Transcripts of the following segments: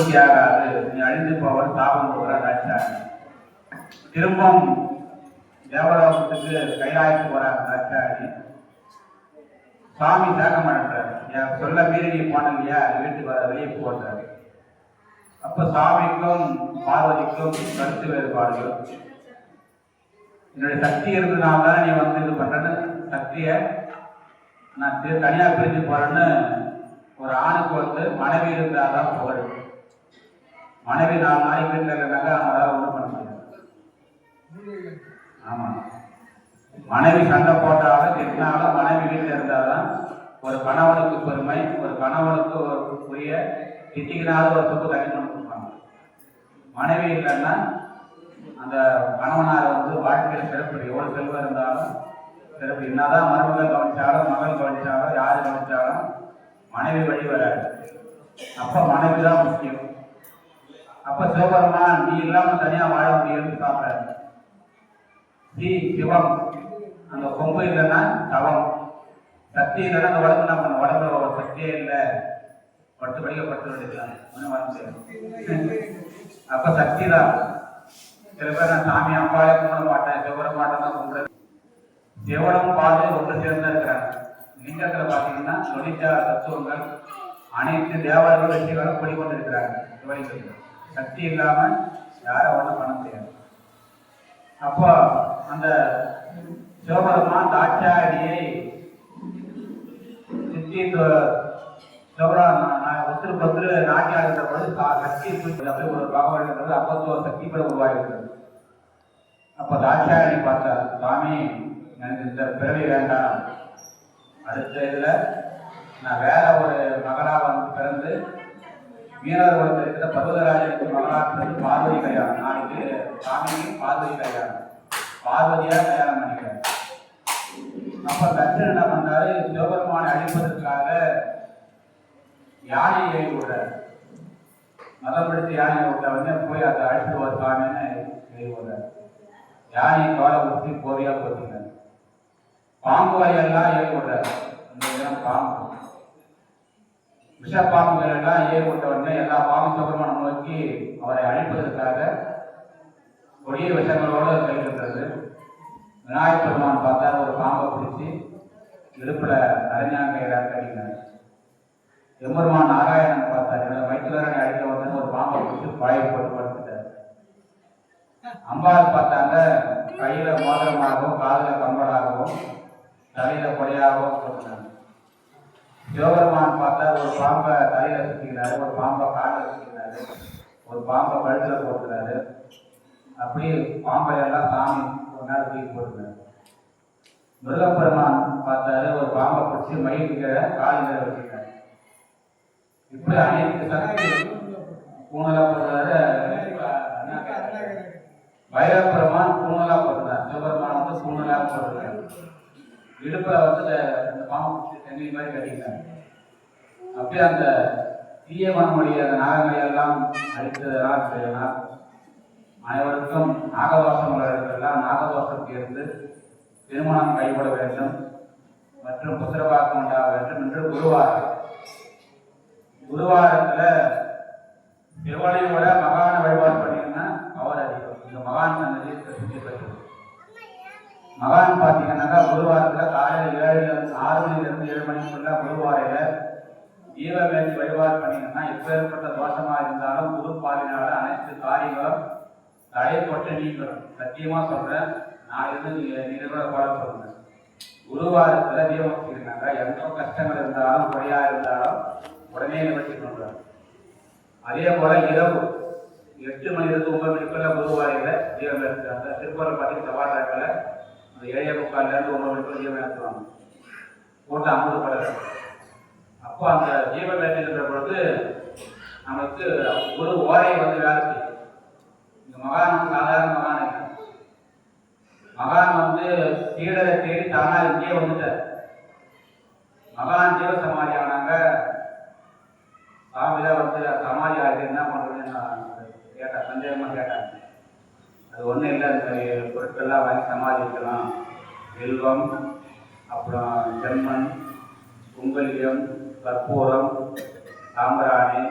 நிவர்த்தியாகாது, நீ அழிந்து போவன் சாபம் போகிறார் தாட்சாயணி. திரும்பம் தேவலோகத்துக்கு கைலாயத்துக்கு போறாங்க தாட்சாயணி. சுவாமி தியாகம் பண்றாரு, என் சொல்ல மீறி நீ போன இல்லையா, வீட்டுக்கு வர வெளியே போடுறாரு. அப்ப சுவாமிக்கும் பார்வதிக்கும் கருத்து வேறுபாடுகள். என்னுடைய சக்தி இருந்ததுனால தான் நீ வந்து இது பண்றேன்னு, சக்தியை நான் தனியா பிரிஞ்சு போறேன்னு. ஒரு ஆணுக்கு வந்து மனைவி இருந்தாதான் புகழ். மனைவி 4 நாளைக்கு வீட்டில் இருந்தாங்க, அவங்களால ஒன்றும் பண்ண முடியாது. ஆமா, மனைவி சண்டை போட்டாலும் திட்டினாலும் மனைவி வீட்டில் இருந்தால்தான் ஒரு கணவனுக்கு பெருமை. ஒரு கணவனுக்கு ஒரு உரிய திட்டிக்கினாலும் ஒரு சொப்பு தண்ணி கொண்டு கொடுப்பாங்க. மனைவி இல்லைன்னா அந்த கணவனார் வந்து வாழ்க்கையில் சிறப்பு. எவ்வளவு செல்வம் இருந்தாலும் சிறப்பு. என்னதான் மருமகள் கவனிச்சாலும் மகள் கவனிச்சாலும் யாரு கவனிச்சாலும் மனைவி வழி வராது. அப்ப மனைவி தான் முக்கியம். அப்ப சிவபெருமான் நீ இல்லாம தனியா வாழ முடியும்னு சாப்பிடாரு. சிவம், அந்த கொம்பு இல்லைன்னா தவம், சக்தி இல்லைன்னா அந்த உடம்பு என்ன பண்ண, உடம்புல ஒரு சக்தியே இல்லை, பட்டு வேண்டியதான். அப்ப சக்தி தான். சில பேர் நான் சாமி அம்பாலே கும்பிட மாட்டேன், சிவபெருமான் தான் கும்பிடுறது. சிவனும் பாதையும் ஒன்று சேர்ந்தா இருக்கிறாங்க. லிங்கத்துல பாத்தீங்கன்னா 96 தத்துவங்கள், அனைத்து தேவர்கள் வெற்றிகளும் கூடிக்கொண்டிருக்கிறாங்க சிவலிங்கத்தில். சக்தி இல்லாம யாரும் ஒன்றும் பண்ண முடியாது. அப்போ அந்த சிவபெருமான் தாட்சாயணியை சித்தி ஒருத்தருக்கு நாட்டி ஆகின்ற பொழுது சக்தி ஒரு பகவான் அப்போ சக்தி கூட உருவாகிறது. அப்ப தாட்சாயணி பார்த்தார், சுவாமி எனக்கு இந்த பிறவி வேண்டாம், அடுத்த இதுல நான் வேற ஒரு மகளா வந்து பிறந்து மீனவர் குலத்தில் இருக்கிற பர்வதராஜனுக்கு மகளா பிறந்து பார்வதி கல்யாணம். நாளைக்கு சாமிக்கு பார்வதி கல்யாணம், பார்வதியா கல்யாணம் பண்ணிக்கிறேன். அப்ப தட்சன் என்ன பண்றாரு, சிவபெருமானை அழிப்பதற்காக யானையை எழுதி விடுறாரு. மதம் பிடித்து யானையை விட்டவனே போய் அதை அழித்து ஒரு சாமின்னு எழுதி விடுறாரு. யானையை தோலை ஊற்றி போவியா போத்தினார். பாம்பு வரையெல்லாம் ஏறி விடுறாரு. இந்த தினம் பாம்பு விஷப்பாம்புகள் எல்லாம் ஏறி விட்ட உடனே எல்லா பாம்பு சிவபெருமானை நோக்கி அவரை அழிப்பதற்காக கொடிய விஷங்களோடு செல்கின்றது. விநாயகப் பெருமான் பார்த்தா ஒரு பாம்பை பிடிச்சி இடுப்புல அரஞ்சாங்கையிலாக அடிக்கிறார். எம்பெருமான் நாராயணன் பார்த்தார், வைத்தியரனை அழிக்க வந்து ஒரு பாம்பை பிடிச்சி பழைய போட்டு படுத்துட்டார். அம்பாள் பார்த்தாங்க, கையில மோதிரமாகவும் காலில கம்பளாகவும் தலையில கொடையாகவும் போட்டுனாங்க. சிவபெருமான் பார்த்தா ஒரு பாம்பை தலையில சுத்திக்கிறாரு, ஒரு பாம்பை காலில் சுத்திக்கிறாரு, ஒரு பாம்பை கழுத்துல போட்டுறாரு. அப்படி பாம்பை எல்லாம் சாமி ஒரு நாள் தூக்கி போட்டுறாரு. முருகப்பெருமான் பார்த்தாரு, ஒரு பாம்பை பிடிச்சி மயிலுக்கிற காலில வச்சுக்கிறாரு. இப்படி அனைத்து சக்தி பூனலா போடுறாரு. பைரவபெருமான் பூனலா போடுறார், சிவபெருமான் வந்து பூனலா போடுறாரு. இடுப்புல வந்து இந்த பாம்பு பிடிச்சி தண்ணி மாதிரி கட்டிக்கிறார். அப்படியே அந்த தீயமனுடைய அந்த நாகங்களை எல்லாம் அழித்ததெல்லாம் செய்யலாம். அனைவருக்கும் நாகதோஷம் உள்ளவர்களெல்லாம் நாகதோஷம் தீர்ந்து திருமணம் கைவிட வேண்டும் மற்றும் புத்திரபாக்கம் உண்டாக வேண்டும் என்று குருவாரத்துல சிவனையோட மகான வழிபாடு பண்ணீங்கன்னா அவர் அதிகம். இந்த மகான் சன்னதி பிரசித்தி பெற்றது. மகான் பார்த்தீங்கன்னாக்கா குருவாரத்துல காலையில் 6 மணிலிருந்து 7 மணிக்குள்ள குருவாரையில ஜீவவேதி வழிபாடு பண்ணீங்கன்னா எப்பேற்பட்ட தோஷமா இருந்தாலும் குரு பாலினால அனைத்து காரியங்களும் தடைப்பட்டு நீங்களும். சத்தியமா சொல்றேன், நான் இருந்து நீங்க கூட ஃபாலோ சொல்லுங்க. குருவாரத்துல தீபம் வச்சுக்கிறாங்க, எந்த கஷ்டங்கள் இருந்தாலும் குறையா இருந்தாலும் உடனே நிவர்த்தி பண்றாங்க. அதே போல இரவு 8 மணிலிருந்து 9 மணிக்குள்ள குருவாரையில தீபம் எடுத்துறாங்க. திருப்பூர் பார்த்தீங்கன்னா செவ்வாய்க்கிழமை அந்த 7:45 9 மணிக்குள்ள தீபம் எடுத்துவாங்க, போட்டு அமுதப்படுறாங்க. அப்போ அந்த ஜீவன் வேண்டின்ற பொழுது நமக்கு குரு ஓரை வந்து வேலை செய்யும். இந்த மகான் சாதாரண மகான் இல்லை. மகான் வந்து சீடரை தேடி தானா இங்கே வந்துட்டார். மகான் ஜீவ சமாதி ஆனாங்க. சாமியில வந்து சமாதி ஆகுது என்ன பண்றதுன்னு நான் கேட்டேன், சந்தேகமா கேட்டாங்க. அது ஒன்றும் இல்லை, அந்த மாதிரி பொருட்கள்லாம் வாங்கி சமாதி வைக்கலாம். செல்வம், அப்புறம் செம்மண், குங்கலியம், கற்பூரம், சாம்பிராணி,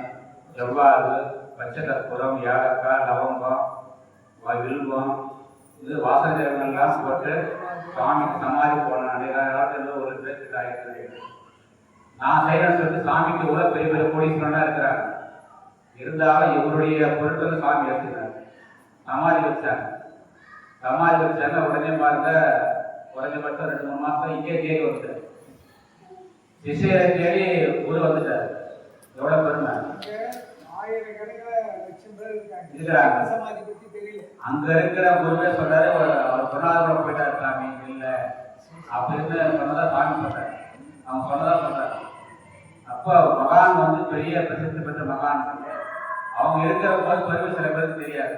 ஜவ்வாறு, பச்சை கற்பூரம், ஏலக்காய், லவங்கம், வில்வம், இது வாசனை திரவங்கள்லாம் போட்டு சாமிக்கு சமாதி போனேன். அன்றைய காலத்தில் ஒரு பேருக்கு ஆயிரத்தி நான் செய்யறேன்னு சொல்லிட்டு சாமிக்கு கூட பெரிய பெரிய கோடீஸ்வரனா இருக்கிறாங்க. இருந்தாலும் இவருடைய பொருட்கள் சாமி எடுத்துக்கிறாங்க. சமாதி வச்சாங்க. சமாதி வச்சாங்க. உடனே பாருங்க, குறைஞ்சபட்சம் 2-3 மாசம் இங்கே தேடி வந்துட்டார். சிஷியரை தேடி குரு வந்துட்டார். எவ்வளவு பெருமை அங்க இருக்கிற குருவே சொல்றாரு, அவர் பொருளாதாரம் போயிட்டாரு சாமி இல்லை அப்படின்னு சொன்னதா சாமி சொல்றாரு. அவங்க சொன்னதா சொல்றாரு. அப்போ மகான் வந்து பெரிய பிரசித்தி பெற்ற மகான். அவங்க இருக்கிற போது பெருமை சில பேருக்கு தெரியாது.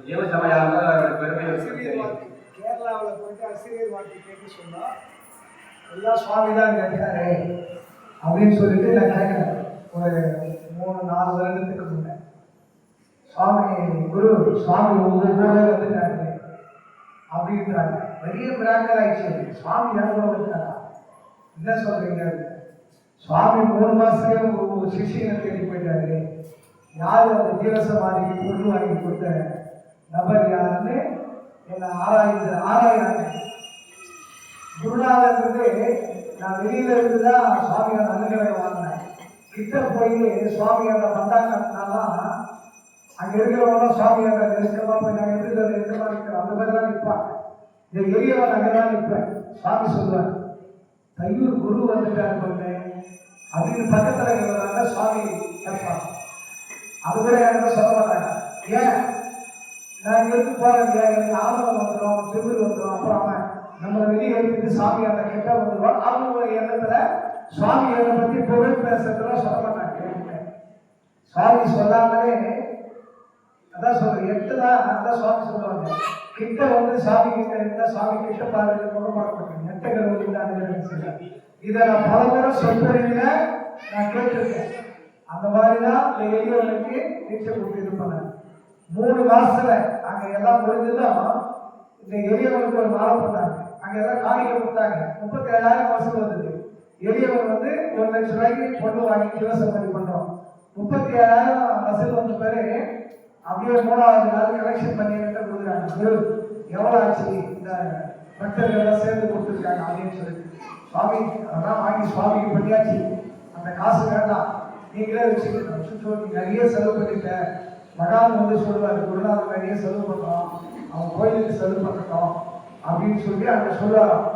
ஜீவ சமயம் அவரோட பெருமையை தெரியும். கேரளாவில் போயிட்டு ஆசிரியர் வாழ்க்கை கேட்டு சொன்னா எல்லாம் சுவாமி தான் கேட்டாரு அப்படின்னு சொல்லிட்டு நான் கேட்கிறேன். ஒரு 3-4 வருடத்துக்கு முன்னே சுவாமி குரு சுவாமி ஒவ்வொரு வந்துட்டாரு அப்படின்றாங்க. பெரிய மிராக்கல் ஆயிடுச்சு. சுவாமி யாரும் வந்துட்டாரா? என்ன சொல்றீங்க? சுவாமி 3 மாசத்துலயே ஒரு சிஷியனை தேடி போயிட்டாரு. யாரு அந்த ஜீவசமாதிக்கு பொருள் வாங்கி கொடுத்த நபர் யாருன்னு என்னை ஆராயிறாங்க. குருநாதர்ன்றது நான் வெளியில இருந்துதான் சுவாமியோட அனுகிரகம் வாங்கினேன். கிட்ட போய் சுவாமியோட பந்தாக்கத்தினாலாம் அங்க இருக்கிறவங்க சுவாமியோட நெருக்கமா போய் நாங்கள் எப்படி நெருக்கமா நிற்கிறோம் அந்த மாதிரி தான் நிற்பாங்க. இந்த எளியவன் அங்கதான் நிற்பேன். சுவாமி சொல்லுவேன், தையூர் குரு வந்துட்டாரு பண்ணு அப்படின்னு பக்கத்துல இருக்கிறவங்க சுவாமி கேட்பாங்க. அது கூட என்கிட்ட சொல்ல மாட்டாங்க. ஏன் நான் இருந்து போறேன், எனக்கு ஆனந்தம் வந்துடும், திருவிழி வந்துடும். அப்புறம் அவன் நம்மளை வெளியே எடுத்துட்டு சாமி அந்த கிட்ட வந்துடுவான். அவங்க எண்ணத்துல சுவாமி என்னை பத்தி பொருள் பேசுறதுலாம் சொல்ல மாட்டாங்க. சுவாமி சொல்லாமலே அதான் சொல்றேன். 8 தான் அதான் சுவாமி சொல்லுவாங்க. கிட்ட வந்து சாமி கிட்ட இருந்தா சாமி கிட்ட பாருங்க முக பார்க்க நெட்டகள் வந்து இதை நான் பல முறை சொற்பொழிவுல நான் கேட்டிருக்கேன். அந்த மாதிரிதான் எளியவனுக்கு தீட்சை கொடுத்து இது பண்ண 3 மாசத்துல அங்க எல்லாம் முடிஞ்சதும் இந்த எளியவனுக்கு ஒரு மாலை பண்ணாங்க. அங்க எல்லாம் காணிக்கை கொடுத்தாங்க. 37,000 வசூல் வந்தது. எளியவன் வந்து 1 லட்சம் ரூபாய்க்கு பொண்ணு வாங்கி ஜீவசமாதி பண்றோம். 37,000 வசூல் வந்த பிறகு அப்படியே 3வது நாள் கலெக்ஷன் பண்ணி கொடுக்குறாங்க. எவ்வளவு ஆச்சு இந்த பக்தர்கள் எல்லாம் சேர்ந்து கொடுத்துருக்காங்க அப்படின்னு சொல்லிட்டு சுவாமி அதெல்லாம் வாங்கி சுவாமிக்கு பண்ணியாச்சு. அந்த காசு வேண்டாம், நீங்களே வச்சுக்கணும். நிறைய செலவு பண்ணிட்டேன். மகான் வந்து சொல்லுவார், குருநாதர் நிறைய செலவு பண்ணுறோம், அவன் கோயிலுக்கு செலவு பண்ணட்டும் அப்படின்னு சொல்லி அங்கே சொல்லுவாராம்.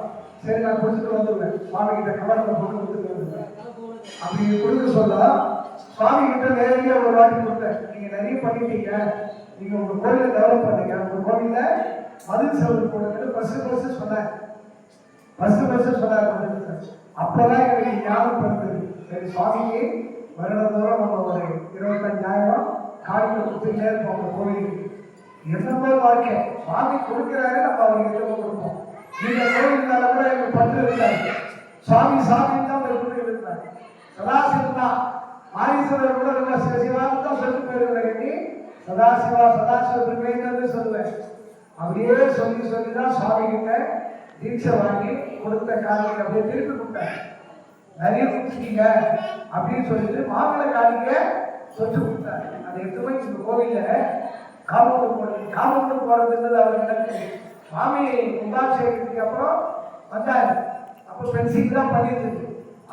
சரி நான் கொடுத்துட்டு வந்துடுவேன், சுவாமி கிட்ட கவனத்தை போட்டு கொடுத்துட்டு வந்துடுவேன் அப்படி கொடுக்க சொல்ல சுவாமி கிட்ட நேரடியாக ஒரு வாட்டி கொடுத்தேன். நீங்க நிறைய பண்ணிட்டீங்க, நீங்க உங்க கோயிலை டெவலப் பண்ணுங்க, உங்க கோயில மதில் செலவு போடுறது பஸ் சொன்னாங்க. பஸ் சொன்னாங்க. அப்பதான் எனக்கு ஞாபகம் பிறந்தது. சரி சுவாமிக்கு வருடந்தோறும் நம்ம ஒரு 25,000 காணிக்கை கொடுத்துட்டே இருப்போம் அந்த கோயிலுக்கு. என்னமோ வாழ்க்கை சுவாமி கொடுக்கிறாரு, நம்ம அவருக்கு எவ்வளோ கொடுப்போம். நீங்க கோயில்னால கூட எனக்கு பற்று இருக்காரு. சுவாமி சாமி தான் கொடுத்துட்டு இருக்கிறாங்க. சதாசிவா மாரீஸ்வரர் கூட ரொம்ப சிவான்னு தான் சொல்லிட்டு போயிருந்தாங்க. சதாசிவா சதாசிவ சொல்லுவேன். அப்படியே சொல்லிதான் சுவாமி கிட்ட தீட்சை வாங்கி கொடுத்த காணிக்கை அப்படியே திருப்பி கொடுத்தாங்க. நிறைய கொடுத்துட்டீங்க அப்படின்னு சொல்லிட்டு மாவிளை காணிக்கை சொத்து கொடுத்தாங்க. அதை எடுத்துமே இந்த கோவில காமூர் போறதுன்றது அவருக்கு சுவாமி கும்பாபிஷேகத்துக்கு அப்புறம் வந்தாரு. அப்போ பென்சில் தான் பண்ணியிருந்தது.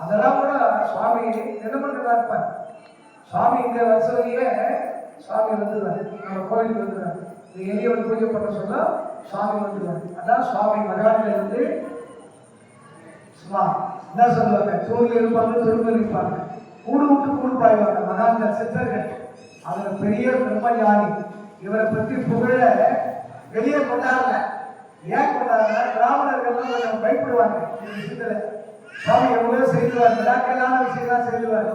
அதெல்லாம் கூட சுவாமி என்ன பண்ணுறதா இருப்பார். சுவாமி இந்த வருஷத்துலயே சுவாமி வந்துடுவார், நம்ம கோயிலுக்கு வந்துடுவார். இந்த எளியவன் பூஜை பண்ண சொல்ல சுவாமி வந்துடுவார். அதான் சுவாமி மகான்கள் வந்து என்ன சொல்லுவாங்க, சூழ்நிலை இருப்பாங்க, துரும்பு இருப்பாங்க, கூடு விட்டு கூடு பாய்வாங்க. மகான்கள் சித்தர்கள் அதுல பெரிய பிரம்மஞானி. இவரை பற்றி புகழ வெளியே கொண்டாடல. ஏன் கொண்டாடுற, பிராமணர்கள் கொஞ்சம் பயப்படுவாங்க இந்த விஷயத்துல. சுவாமி எவ்வளோ செய்துவார், விழாக்கெல்லாம் விஷயம்லாம் செய்துவார்.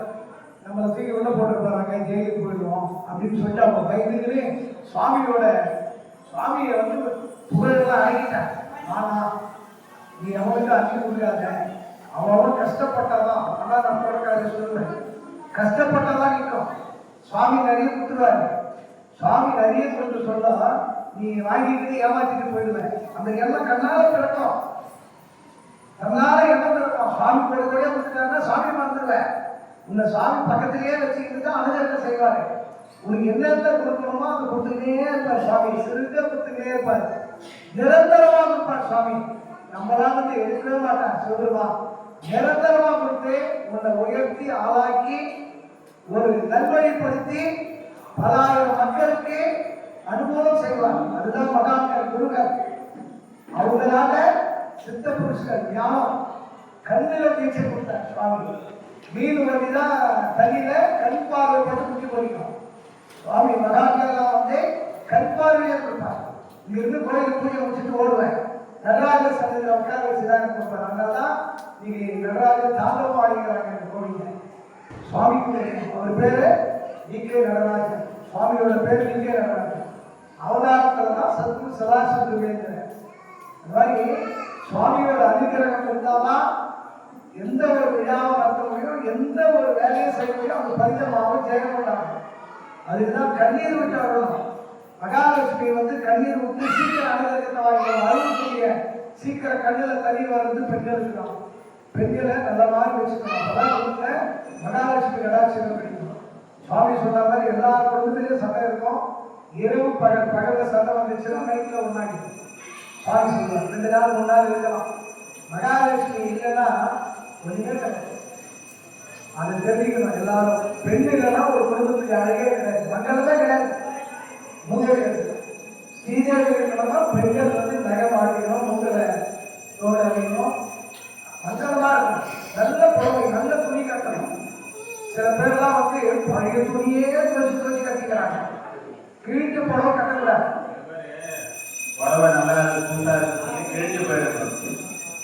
நம்மளை தூக்கி உள்ள போட்டு போறாங்க, ஜெயிலுக்கு போயிடுவோம் அப்படின்னு சொல்லிட்டு அவங்க பயந்துக்கிட்டு சுவாமியை வந்து புகழெல்லாம் அடங்கிட்டாங்க. ஆனா நீ அவனுக்கு அஞ்சு கொடுக்காத, அவன் கஷ்டப்பட்டாதான். அதான் நான் போடுறக்காக சொல்லுவேன், கஷ்டப்பட்டாதான் நிற்கும். சுவாமி நிறைய கொடுத்துருவாரு. சுவாமி நிறைய சொல்ல நீ வாங்கிட்டு ஏமாத்திட்டு போயிடுவேன். அந்த எண்ணம் கண்ணால பிறக்கும், கண்ணால எண்ணம் பிறக்கும். சுவாமி கூட கொடுத்துட்டாங்கன்னா சுவாமி மறந்துடுவேன். உன்னை சாமி பக்கத்திலேயே வச்சுக்கிட்டு தான் அனுகிரகத்தை செய்வாரு. உனக்கு என்னென்ன கொடுக்கணுமோ அதை கொடுத்துக்கிட்டே இருப்பார் சாமி. சிறுக கொடுத்துக்கிட்டே இருப்பார், நிரந்தரமா கொடுப்பார் சாமி. நம்மளாம் வந்து எடுக்கவே மாட்டான் சொல்லுவா. நிரந்தரமா கொடுத்து உன்னை உயர்த்தி ஆளாக்கி ஒரு நல்வழிப்படுத்தி பலாயிரம் மக்களுக்கு அனுபவம் செய்வார். அதுதான் மகான்கள் குருக்கள். அவங்களால சித்த புருஷர்கள் ஞானம் கண்ணில வீழ்ச்சி கொடுத்தார் சுவாமி. மீன் வண்டிதான் தண்ணியில கண் பார்வை போட்டு குட்டி போய்க்கும். சுவாமி மகான்கள்லாம் வந்து கண் பார்வையே கொடுப்பார். இங்க இருந்து கோயிலுக்கு பூஜை முடிச்சுட்டு ஓடுவேன், நடராஜர் சன்னதியில் உட்கார வச்சுதான் கொடுப்பார். அதனாலதான் நீங்க நடராஜர் தாண்டவம் ஆடிக்கிறாங்க கோவில. சுவாமிக்கு அவர் பேரு டி.கே. நடராஜன், சுவாமியோட பேரு டி.கே. நடராஜன். அவதாரத்துல தான் சத்குரு சதாசிவ வேந்தர். அந்த மாதிரி சுவாமியோட அனுகிரகம் இருந்தால்தான் எந்த ஒரு விழாவை நடத்த முடியும், எந்த ஒரு வேலையை செய்ய முடியும். அந்த பரிதமாகவும் ஜெயம் கொண்டாங்க. அதுக்குதான் கண்ணீர் விட்டு வரணும். மகாலட்சுமி வந்து கண்ணீர் விட்டு சீக்கிரம் அனுகிரகத்தை வாங்கிக்கலாம். அழுகக்கூடிய சீக்கிரம் கண்ணில் தண்ணி வர்றது பெண்களுக்கு தான். பெண்களை நல்ல மாதிரி வச்சுக்கணும். அப்பதான் வீட்டுல மகாலட்சுமி கடாட்சியம் கிடைக்கும். சுவாமி சொன்ன மாதிரி எல்லா குடும்பத்திலையும் சண்டை இருக்கும். இரவு பகல்ல சண்டை வந்துச்சுன்னா நைட்ல ஒன்னாகி சுவாமி சொல்லுவாங்க 2 நாள் 3 நாள் இருக்கலாம். மகாலட்சுமி இல்லைன்னா ஒண்ணுமே கிடையாது. அது தெரிஞ்சுக்கணும் எல்லாரும். பெண் இல்லைன்னா ஒரு குடும்பத்துக்கு அழகே கிடையாது, மங்களமே கிடையாது, மூஞ்சே கிடையாது. ஸ்ரீதேவி இருக்கணும்னா பெண்கள் வந்து நகை மாட்டிக்கணும், மூங்கல தோட வைக்கணும், மங்களமா இருக்கணும், நல்ல புடவை நல்ல துணி கட்டணும். சில பேர்லாம் வந்து பழைய துணியே துவச்சி கட்டிக்கிறாங்க. கிழிஞ்ச புடவை கட்டக்கூடாது. புடவை நல்லா சூட்டா இருக்கு, கிழிஞ்சு போயிருக்கும்.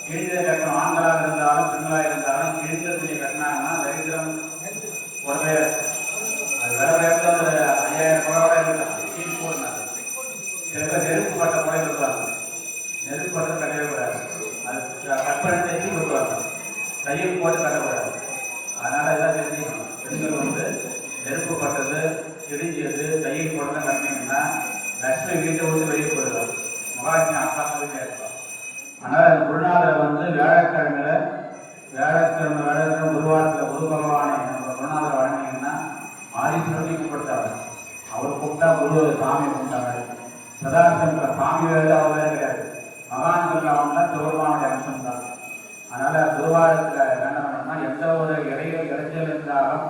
கிழிஞ்ச கட்டணும். ஆண்களாக இருந்தாலும் பெண்களாக இருந்தாலும் கிழிஞ்ச துணி கட்டினாங்கன்னா தரித்திரம் உடனே அது வேற வேறு ஒரு 5000 புடவை இருக்கலாம். கீழ் போடணும். சில பேர் நெருப்பு பட்ட புடவை இருப்பாங்க. நெருப்பு பட்டு கட்டவே கூடாது. அது கட் பண்ணி தைச்சி கொடுப்பாங்க. தையல் போட்டு கட்டக்கூடாது. அதனால எல்லாம் தெரிஞ்சுக்கணும். பெண்கள் வந்து நெருப்பு பட்டது கிழிஞ்சது தையல் போட்டு கட்டினீங்கன்னா லட்சுமி வீட்டை விட்டு வெளியே போயிடலாம். மகாலட்சுமி அக்காசமே இருக்கலாம். அதனால குருநாதர் வந்து வியாழக்கிழமை ஒரு வாரத்தில் குரு பகவானை நம்ம குருநாதர் வழங்கினீங்கன்னா ஆதிசிவனை கூப்பிடுத்தாங்க. அவர் கூப்பிட்டா குரு சாமி கூப்பிட்டாங்க. சதாசிவம் சாமி வேலை அவர் வேலை கிடையாது. மகான்கள் அவங்களாம் சிவபெருமானுடைய அம்சம் தான். அதனால குருவாரத்தில் என்ன பண்ணணும்னா எந்த ஒரு இடைஞ்சல் இருந்தாலும்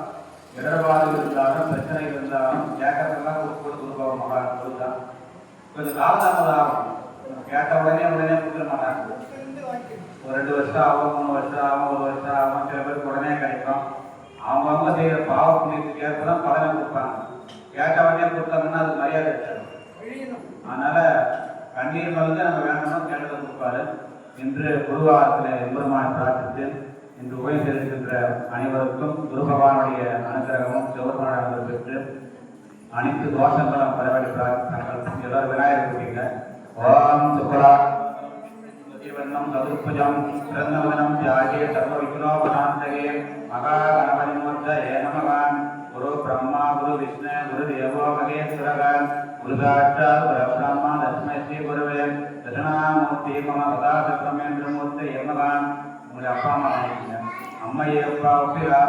இடர்பாடு இருந்தாலும் பிரச்சனை இருந்தாலும் கேட்கறதெல்லாம் குரு மகான் குரு தான். கொஞ்சம் காலதாமதம் ஆகும். கேட்ட உடனே கொடுக்க மாட்டாங்க. ஒரு 2 வருஷம் ஆகும், 3 வருஷம் ஆகும், 1 வருஷம் ஆகும். சில பேருக்கு உடனே கிடைக்கும். அவங்கவுங்க செய்கிற பாவ புண்ணியத்துக்கு ஏற்பதான் பலனை கொடுப்பாங்க. கேட்ட உடனே கொடுத்தாங்கன்னா அது மரியாதை வச்சிடும். அதனால கண்ணீர் மருந்து நம்ம வேண்டணும், கேட்டதை கொடுப்பாரு. இன்று குருவாரத்தில் எம்பெருமானை பிரார்த்தித்து இன்று உபயம் செய்திருக்கின்ற அனைவருக்கும் குரு பகவானுடைய அனுகிரகமும் சிவபெருமான அனுகிரகம் பெற்று அனைத்து தோஷங்களும் பரவாடி பிரார்த்தித்தார்கள். எல்லாரும் விநாயகர் கொடுத்தீங்க. ஓம் சுக்ரா வண்ணம் சதுர்புஜம் பிரன்னவனம் தியாகே சர்வ விக்னோபநாந்தகே மகா கணபதி மூர்த்தயே நமகான். குரு பிரம்மா குரு விஷ்ணு குரு தேவோ மகேஸ்வரகான் குரு சாட்சாத் பரபிரம்மா தஸ்மை ஸ்ரீ குருவே தட்சிணாமூர்த்தி மம சதாசிவமேந்திரமூர்த்தி ஏமகான். உங்களுடைய அப்பா அம்மா அம்மையே அப்பா ஒப்பிரா